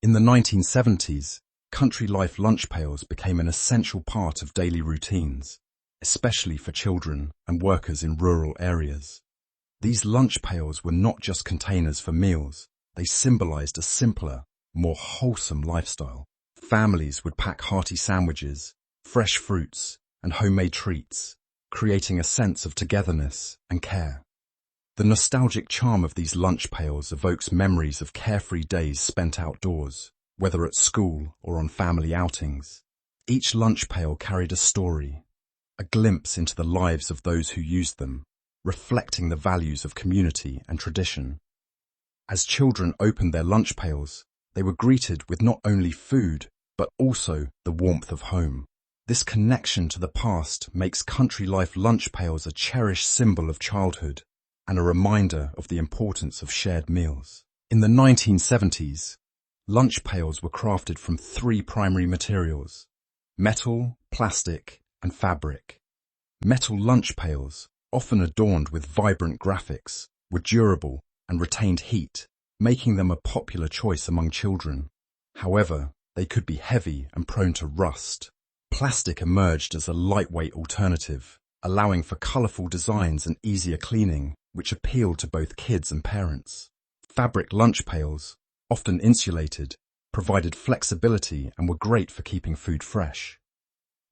In the 1970s, country life lunch pails became an essential part of daily routines, especially for children and workers in rural areas. These lunch pails were not just containers for meals, they symbolized a simpler, more wholesome lifestyle. Families would pack hearty sandwiches, fresh fruits, and homemade treats, creating a sense of togetherness and care. The nostalgic charm of these lunch pails evokes memories of carefree days spent outdoors, whether at school or on family outings. Each lunch pail carried a story, a glimpse into the lives of those who used them, reflecting the values of community and tradition. As children opened their lunch pails, they were greeted with not only food, but also the warmth of home. This connection to the past makes country life lunch pails a cherished symbol of childhood and a reminder of the importance of shared meals. In the 1970s, lunch pails were crafted from three primary materials: metal, plastic, and fabric. Metal lunch pails, often adorned with vibrant graphics, were durable and retained heat, making them a popular choice among children. However, they could be heavy and prone to rust. Plastic emerged as a lightweight alternative, allowing for colorful designs and easier cleaning, which appealed to both kids and parents. Fabric lunch pails, often insulated, provided flexibility and were great for keeping food fresh.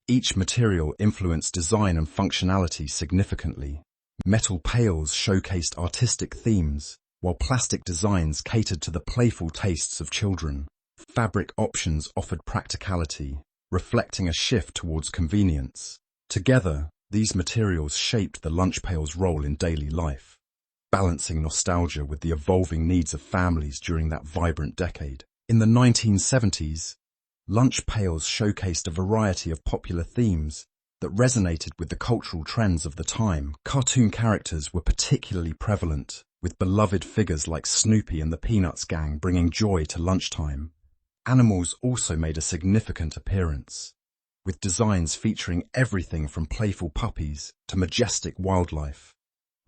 Each material influenced design and functionality significantly. Metal pails showcased artistic themes, while plastic designs catered to the playful tastes of children. Fabric options offered practicality, reflecting a shift towards convenience. Together, these materials shaped the lunch pail's role in daily life, balancing nostalgia with the evolving needs of families during that vibrant decade. In the 1970s, lunch pails showcased a variety of popular themes that resonated with the cultural trends of the time. Cartoon characters were particularly prevalent, with beloved figures like Snoopy and the Peanuts gang bringing joy to lunchtime. Animals also made a significant appearance, with designs featuring everything from playful puppies to majestic wildlife,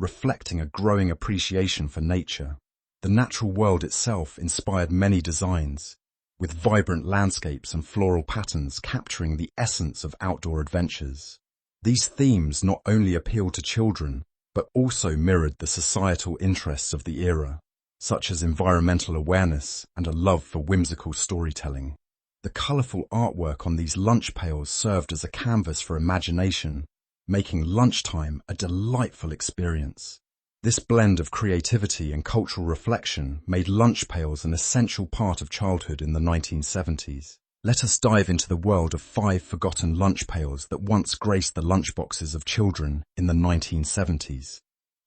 reflecting a growing appreciation for nature. The natural world itself inspired many designs, with vibrant landscapes and floral patterns capturing the essence of outdoor adventures. These themes not only appealed to children, but also mirrored the societal interests of the era, such as environmental awareness and a love for whimsical storytelling. The colorful artwork on these lunch pails served as a canvas for imagination, making lunchtime a delightful experience. This blend of creativity and cultural reflection made lunch pails an essential part of childhood in the 1970s. Let us dive into the world of 5 forgotten lunch pails that once graced the lunchboxes of children in the 1970s.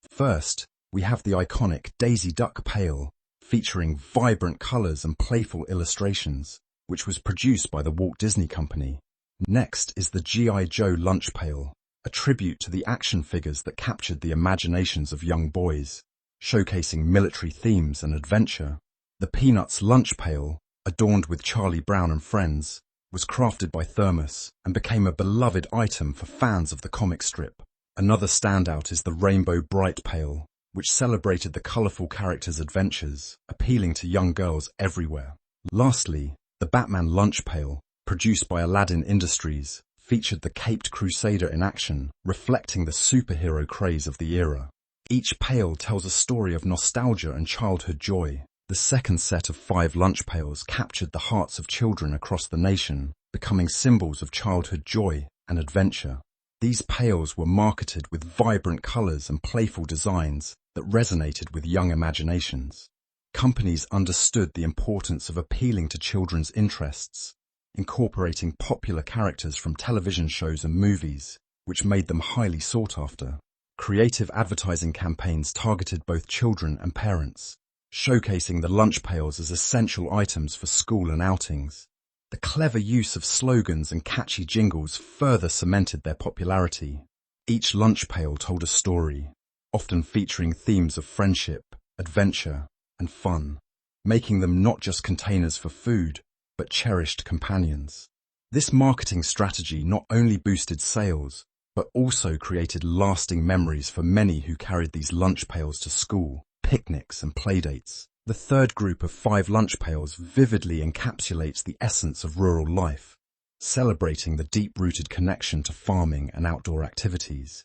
First, we have the iconic Daisy Duck pail, featuring vibrant colors and playful illustrations, which was produced by the Walt Disney Company. Next is the G.I. Joe lunch pail, a tribute to the action figures that captured the imaginations of young boys, showcasing military themes and adventure. The Peanuts lunch pail, adorned with Charlie Brown and friends, was crafted by Thermos and became a beloved item for fans of the comic strip. Another standout is the Rainbow Bright pail, which celebrated the colorful characters' adventures, appealing to young girls everywhere. Lastly, the Batman lunch pail, produced by Aladdin Industries, featured the caped crusader in action, reflecting the superhero craze of the era. Each pail tells a story of nostalgia and childhood joy. The second set of 5 lunch pails captured the hearts of children across the nation, becoming symbols of childhood joy and adventure. These pails were marketed with vibrant colors and playful designs that resonated with young imaginations. Companies understood the importance of appealing to children's interests, incorporating popular characters from television shows and movies, which made them highly sought after. Creative advertising campaigns targeted both children and parents, showcasing the lunch pails as essential items for school and outings. The clever use of slogans and catchy jingles further cemented their popularity. Each lunch pail told a story, often featuring themes of friendship, adventure, and fun, making them not just containers for food, but cherished companions. This marketing strategy not only boosted sales, but also created lasting memories for many who carried these lunch pails to school, picnics, and playdates. The third group of 5 lunch pails vividly encapsulates the essence of rural life, celebrating the deep-rooted connection to farming and outdoor activities.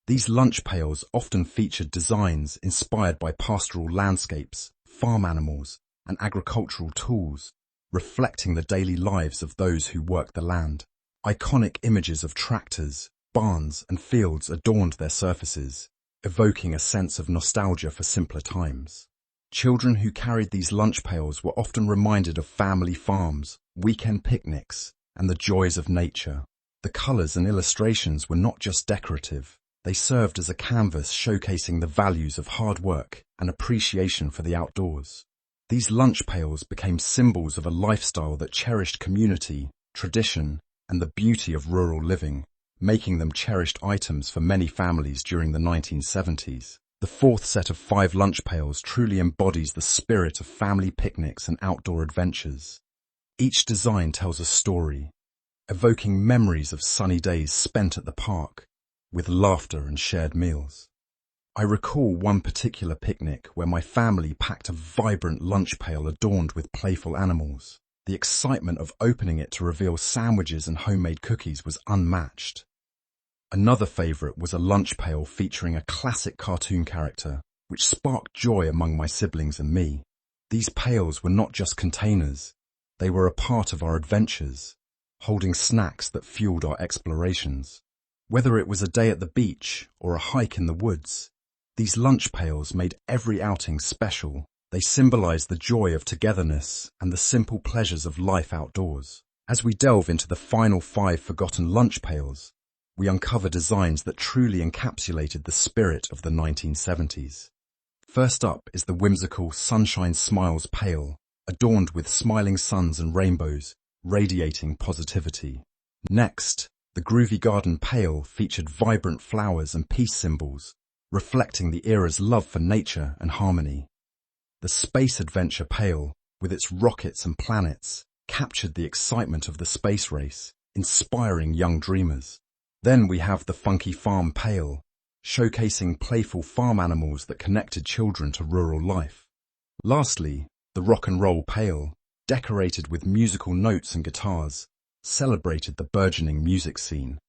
These lunch pails often featured designs inspired by pastoral landscapes, farm animals, and agricultural tools, reflecting the daily lives of those who work the land. Iconic images of tractors, barns, and fields adorned their surfaces, evoking a sense of nostalgia for simpler times. Children who carried these lunch pails were often reminded of family farms, weekend picnics, and the joys of nature. The colors and illustrations were not just decorative, they served as a canvas showcasing the values of hard work and appreciation for the outdoors. These lunch pails became symbols of a lifestyle that cherished community, tradition, and the beauty of rural living, making them cherished items for many families during the 1970s. The fourth set of 5 lunch pails truly embodies the spirit of family picnics and outdoor adventures. Each design tells a story, evoking memories of sunny days spent at the park, with laughter and shared meals. I recall one particular picnic where my family packed a vibrant lunch pail adorned with playful animals. The excitement of opening it to reveal sandwiches and homemade cookies was unmatched. Another favorite was a lunch pail featuring a classic cartoon character, which sparked joy among my siblings and me. These pails were not just containers, they were a part of our adventures, holding snacks that fueled our explorations. Whether it was a day at the beach or a hike in the woods, these lunch pails made every outing special. They symbolized the joy of togetherness and the simple pleasures of life outdoors. As we delve into the final 5 forgotten lunch pails, we uncover designs that truly encapsulated the spirit of the 1970s. First up is the whimsical Sunshine Smiles pail, adorned with smiling suns and rainbows, radiating positivity. Next, the Groovy Garden pail featured vibrant flowers and peace symbols, reflecting the era's love for nature and harmony. The Space Adventure pail, with its rockets and planets, captured the excitement of the space race, inspiring young dreamers. Then we have the Funky Farm pail, showcasing playful farm animals that connected children to rural life. Lastly, the Rock and Roll pail, decorated with musical notes and guitars, celebrated the burgeoning music scene.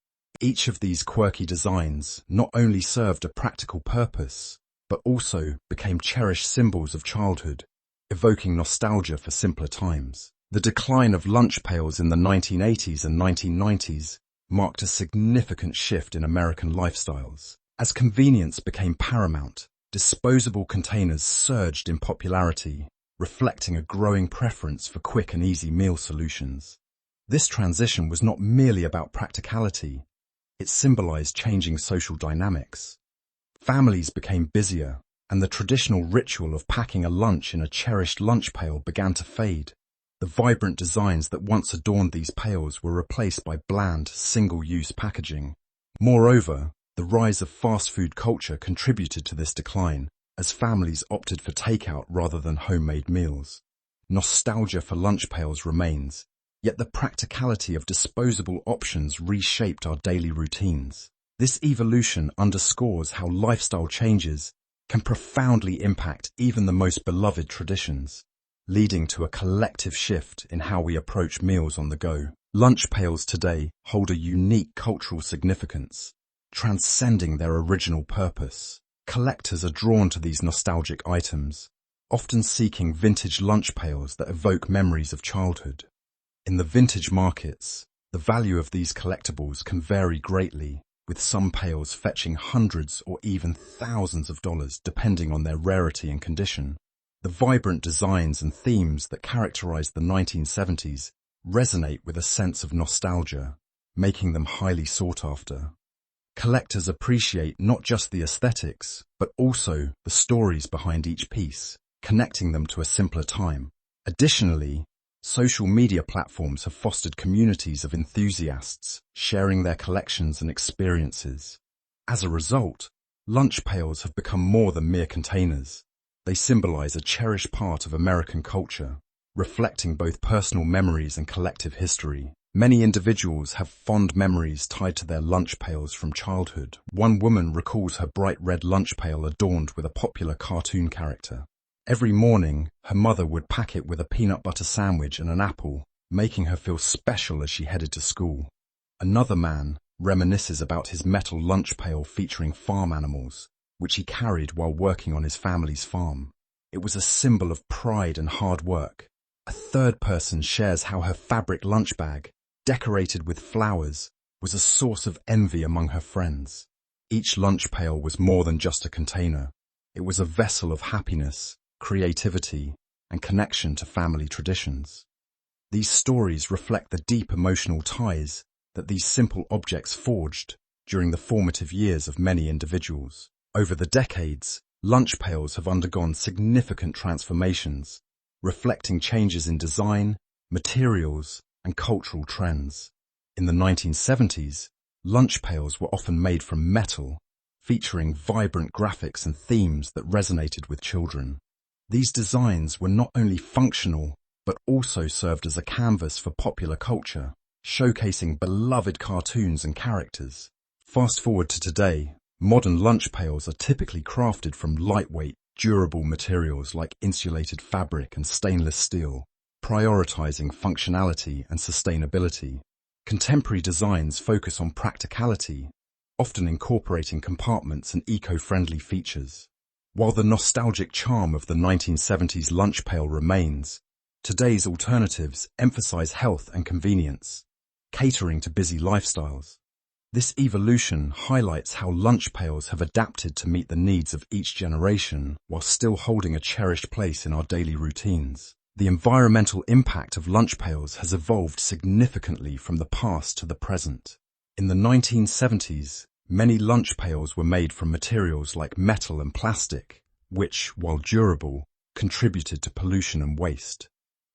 Each of these quirky designs not only served a practical purpose, but also became cherished symbols of childhood, evoking nostalgia for simpler times. The decline of lunch pails in the 1980s and 1990s marked a significant shift in American lifestyles. As convenience became paramount, disposable containers surged in popularity, reflecting a growing preference for quick and easy meal solutions. This transition was not merely about practicality, it symbolized changing social dynamics. Families became busier, and the traditional ritual of packing a lunch in a cherished lunch pail began to fade. The vibrant designs that once adorned these pails were replaced by bland, single-use packaging. Moreover, the rise of fast food culture contributed to this decline, as families opted for takeout rather than homemade meals. Nostalgia for lunch pails remains, yet the practicality of disposable options reshaped our daily routines. This evolution underscores how lifestyle changes can profoundly impact even the most beloved traditions, leading to a collective shift in how we approach meals on the go. Lunch pails today hold a unique cultural significance, transcending their original purpose. Collectors are drawn to these nostalgic items, often seeking vintage lunch pails that evoke memories of childhood. In the vintage markets, the value of these collectibles can vary greatly, with some pails fetching hundreds or even thousands of dollars depending on their rarity and condition. The vibrant designs and themes that characterize the 1970s resonate with a sense of nostalgia, making them highly sought after. Collectors appreciate not just the aesthetics, but also the stories behind each piece, connecting them to a simpler time. Additionally, social media platforms have fostered communities of enthusiasts, sharing their collections and experiences. As a result, lunch pails have become more than mere containers. They symbolize a cherished part of American culture, reflecting both personal memories and collective history. Many individuals have fond memories tied to their lunch pails from childhood. One woman recalls her bright red lunch pail adorned with a popular cartoon character. Every morning, her mother would pack it with a peanut butter sandwich and an apple, making her feel special as she headed to school. Another man reminisces about his metal lunch pail featuring farm animals, which he carried while working on his family's farm. It was a symbol of pride and hard work. A third person shares how her fabric lunch bag, decorated with flowers, was a source of envy among her friends. Each lunch pail was more than just a container. It was a vessel of happiness, creativity, and connection to family traditions. These stories reflect the deep emotional ties that these simple objects forged during the formative years of many individuals. Over the decades, lunch pails have undergone significant transformations, reflecting changes in design, materials, and cultural trends. In the 1970s, lunch pails were often made from metal, featuring vibrant graphics and themes that resonated with children. These designs were not only functional, but also served as a canvas for popular culture, showcasing beloved cartoons and characters. Fast forward to today, modern lunch pails are typically crafted from lightweight, durable materials like insulated fabric and stainless steel, prioritizing functionality and sustainability. Contemporary designs focus on practicality, often incorporating compartments and eco-friendly features. While the nostalgic charm of the 1970s lunch pail remains, today's alternatives emphasize health and convenience, catering to busy lifestyles. This evolution highlights how lunch pails have adapted to meet the needs of each generation while still holding a cherished place in our daily routines. The environmental impact of lunch pails has evolved significantly from the past to the present. In the 1970s, many lunch pails were made from materials like metal and plastic, which, while durable, contributed to pollution and waste.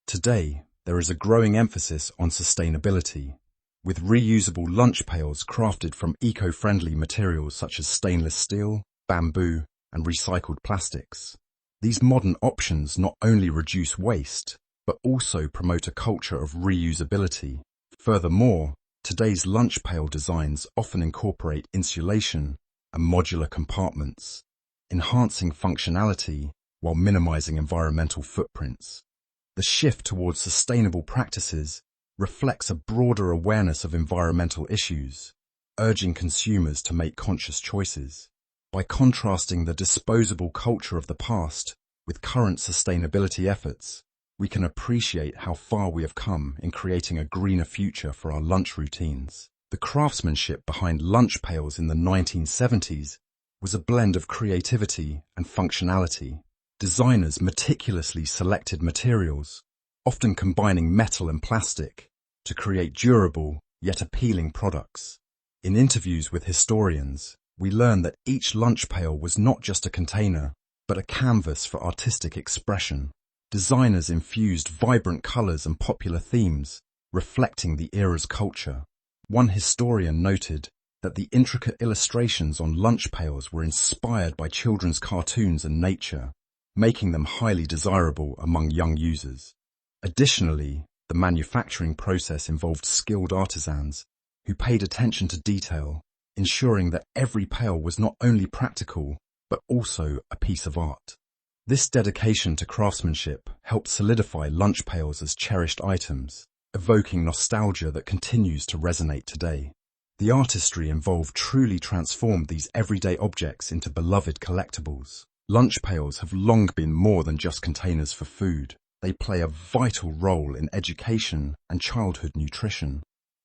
Today, there is a growing emphasis on sustainability, with reusable lunch pails crafted from eco-friendly materials such as stainless steel, bamboo, and recycled plastics. These modern options not only reduce waste, but also promote a culture of reusability. Furthermore, today's lunch pail designs often incorporate insulation and modular compartments, enhancing functionality while minimizing environmental footprints. The shift towards sustainable practices reflects a broader awareness of environmental issues, urging consumers to make conscious choices. By contrasting the disposable culture of the past with current sustainability efforts, we can appreciate how far we have come in creating a greener future for our lunch routines. The craftsmanship behind lunch pails in the 1970s was a blend of creativity and functionality. Designers meticulously selected materials, often combining metal and plastic, to create durable yet appealing products. In interviews with historians, we learn that each lunch pail was not just a container, but a canvas for artistic expression. Designers infused vibrant colors and popular themes, reflecting the era's culture. One historian noted that the intricate illustrations on lunch pails were inspired by children's cartoons and nature, making them highly desirable among young users. Additionally, the manufacturing process involved skilled artisans who paid attention to detail, ensuring that every pail was not only practical, but also a piece of art. This dedication to craftsmanship helped solidify lunch pails as cherished items, evoking nostalgia that continues to resonate today. The artistry involved truly transformed these everyday objects into beloved collectibles. Lunch pails have long been more than just containers for food. They play a vital role in education and childhood nutrition.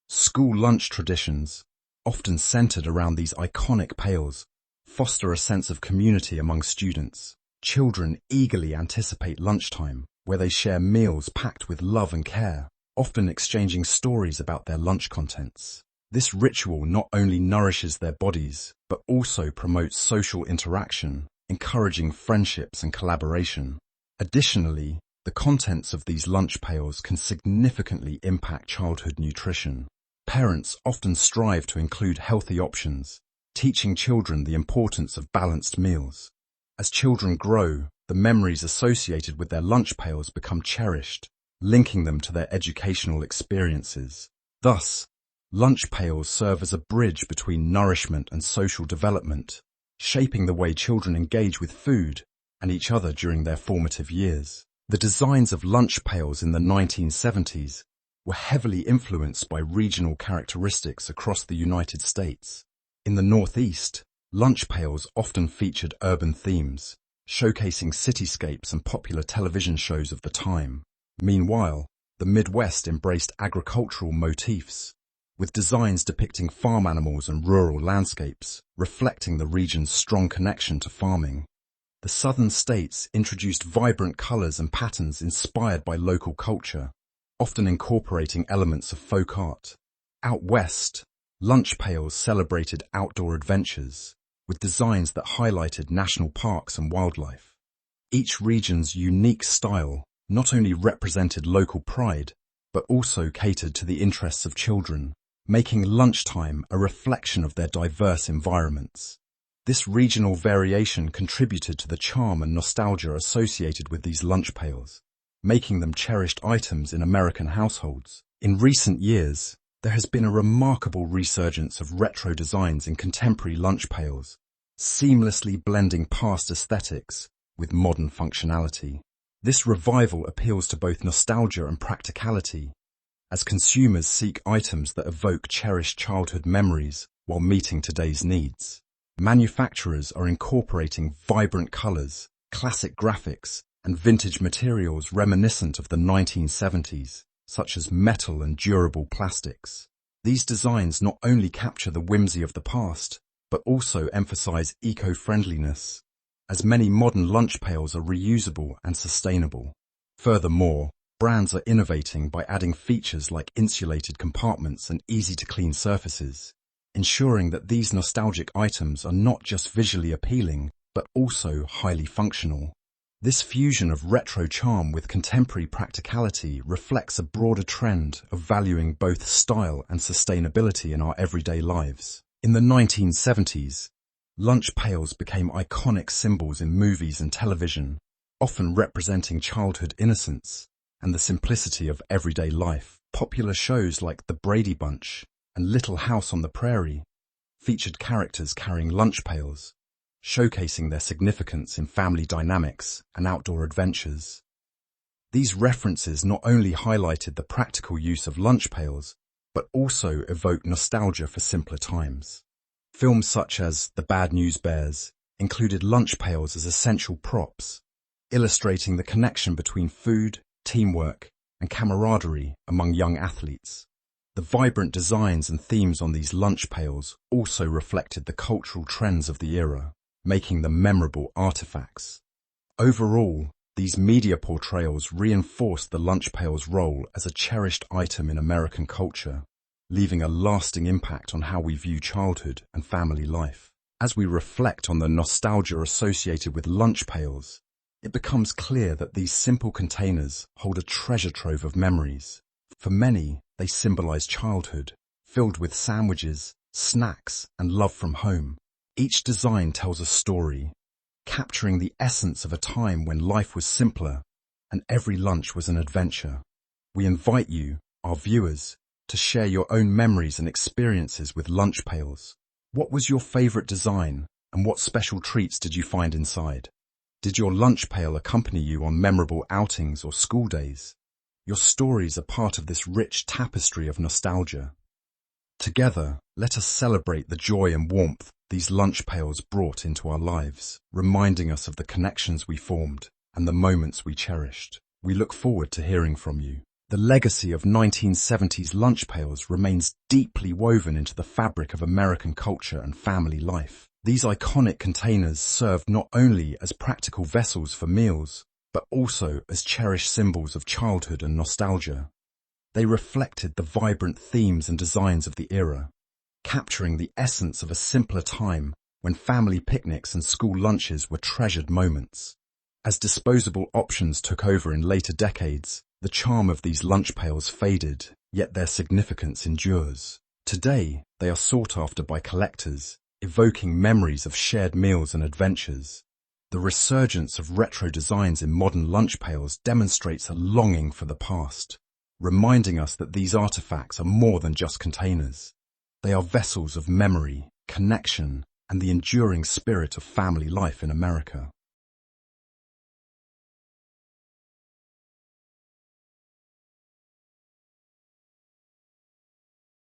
School lunch traditions, often centered around these iconic pails, foster a sense of community among students. Children eagerly anticipate lunchtime, where they share meals packed with love and care, often exchanging stories about their lunch contents. This ritual not only nourishes their bodies, but also promotes social interaction, encouraging friendships and collaboration. Additionally, the contents of these lunch pails can significantly impact childhood nutrition. Parents often strive to include healthy options, teaching children the importance of balanced meals. As children grow, the memories associated with their lunch pails become cherished, linking them to their educational experiences. Thus, lunch pails serve as a bridge between nourishment and social development, shaping the way children engage with food and each other during their formative years. The designs of lunch pails in the 1970s were heavily influenced by regional characteristics across the United States. In the Northeast, lunch pails often featured urban themes, showcasing cityscapes and popular television shows of the time. Meanwhile, the Midwest embraced agricultural motifs, with designs depicting farm animals and rural landscapes, reflecting the region's strong connection to farming. The southern states introduced vibrant colors and patterns inspired by local culture, often incorporating elements of folk art. Out west, lunch pails celebrated outdoor adventures, with designs that highlighted national parks and wildlife. Each region's unique style not only represented local pride, but also catered to the interests of children, making lunchtime a reflection of their diverse environments. This regional variation contributed to the charm and nostalgia associated with these lunch pails, making them cherished items in American households. In recent years, there has been a remarkable resurgence of retro designs in contemporary lunch pails, seamlessly blending past aesthetics with modern functionality. This revival appeals to both nostalgia and practicality, as consumers seek items that evoke cherished childhood memories while meeting today's needs. Manufacturers are incorporating vibrant colors, classic graphics, and vintage materials reminiscent of the 1970s, such as metal and durable plastics. These designs not only capture the whimsy of the past, but also emphasize eco-friendliness, as many modern lunch pails are reusable and sustainable. Furthermore, brands are innovating by adding features like insulated compartments and easy-to-clean surfaces, ensuring that these nostalgic items are not just visually appealing, but also highly functional. This fusion of retro charm with contemporary practicality reflects a broader trend of valuing both style and sustainability in our everyday lives. In the 1970s, lunch pails became iconic symbols in movies and television, often representing childhood innocence and the simplicity of everyday life. Popular shows like The Brady Bunch and Little House on the Prairie featured characters carrying lunch pails, showcasing their significance in family dynamics and outdoor adventures. These references not only highlighted the practical use of lunch pails, but also evoked nostalgia for simpler times. Films such as The Bad News Bears included lunch pails as essential props, illustrating the connection between food, teamwork, and camaraderie among young athletes. The vibrant designs and themes on these lunch pails also reflected the cultural trends of the era, making them memorable artifacts. Overall, these media portrayals reinforced the lunch pail's role as a cherished item in American culture, leaving a lasting impact on how we view childhood and family life. As we reflect on the nostalgia associated with lunch pails, it becomes clear that these simple containers hold a treasure trove of memories. For many, they symbolize childhood, filled with sandwiches, snacks, and love from home. Each design tells a story, capturing the essence of a time when life was simpler and every lunch was an adventure. We invite you, our viewers, to share your own memories and experiences with lunch pails. What was your favorite design, and what special treats did you find inside? Did your lunch pail accompany you on memorable outings or school days? Your stories are part of this rich tapestry of nostalgia. Together, let us celebrate the joy and warmth these lunch pails brought into our lives, reminding us of the connections we formed and the moments we cherished. We look forward to hearing from you. The legacy of 1970s lunch pails remains deeply woven into the fabric of American culture and family life. These iconic containers served not only as practical vessels for meals, but also as cherished symbols of childhood and nostalgia. They reflected the vibrant themes and designs of the era, capturing the essence of a simpler time when family picnics and school lunches were treasured moments. As disposable options took over in later decades, the charm of these lunch pails faded, yet their significance endures. Today, they are sought after by collectors, evoking memories of shared meals and adventures. The resurgence of retro designs in modern lunch pails demonstrates a longing for the past, reminding us that these artifacts are more than just containers. They are vessels of memory, connection, and the enduring spirit of family life in America.